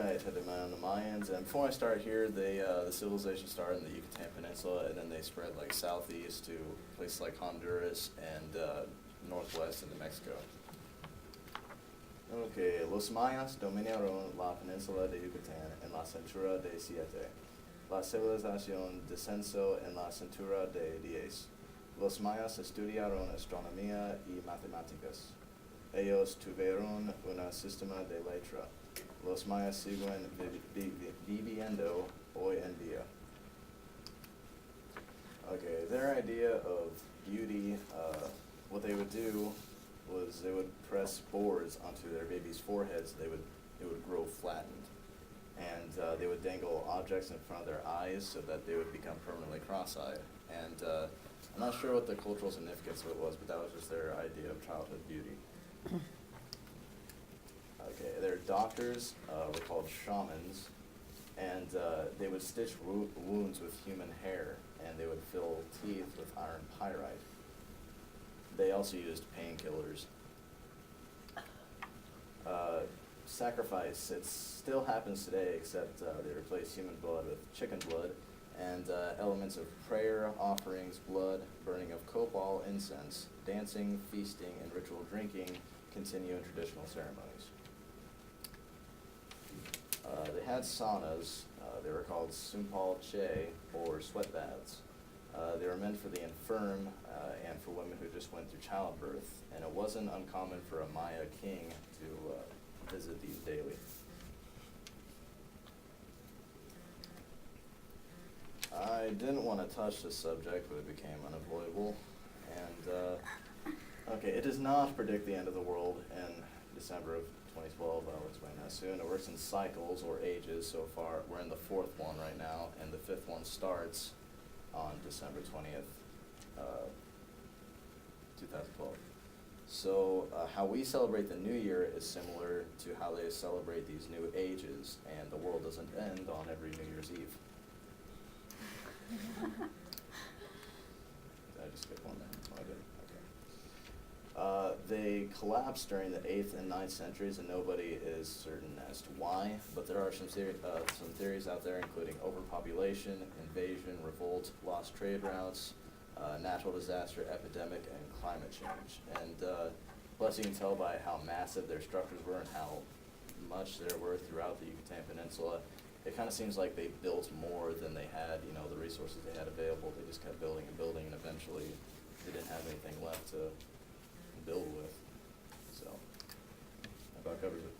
Alright, had on the Mayans, and before I start here, the civilization started in the Yucatan Peninsula, and then they spread like southeast to places like Honduras and northwest into Mexico. Okay, los mayas dominaron la península de Yucatán en la cintura de siete. La civilización descenso en la cintura de 10. Los mayas estudiaron astronomía y matemáticas. Ellos tuvieron un sistema de letra. Los mayas siguen viviendo hoy en día. Okay, their idea of beauty, what they would do was they would press boards onto their babies' foreheads. It would grow flattened, and they would dangle objects in front of their eyes so that they would become permanently cross-eyed. And I'm not sure what the cultural significance of it was, but that was just their idea of childhood beauty. Okay, their doctors were called shamans, and they would stitch wounds with human hair, and they would fill teeth with iron pyrite. They also used painkillers. Sacrifice, it still happens today, except they replace human blood with chicken blood, and elements of prayer, offerings, blood, burning of copal, incense, dancing, feasting, and ritual drinking continue in traditional ceremonies. They had saunas. They were called sumpal che, or sweat baths. They were meant for the infirm and for women who just went through childbirth, and it wasn't uncommon for a Maya king to visit these daily. I didn't want to touch this subject, but it became unavoidable. And okay, it does not predict the end of the world in December of 2012. I'll explain that soon. It works in cycles or ages. So far, we're in the 4th one right now, and the 5th one starts on December 20th, 2012. So how we celebrate the new year is similar to how they celebrate these new ages, and the world doesn't end on every New Year's Eve. Did I just skip one there? Oh, I did. Okay. They collapsed during the 8th and 9th centuries, and nobody is certain as to why, but there are some theories out there, including overpopulation, invasion, revolt, lost trade routes, natural disaster, epidemic, and climate change. And plus you can tell by how massive their structures were and how much there were throughout the Yucatan Peninsula. It kind of seems like they built more than they had, the resources they had available. They just kept building and building, and eventually they didn't have anything left to build with. So that about covers it.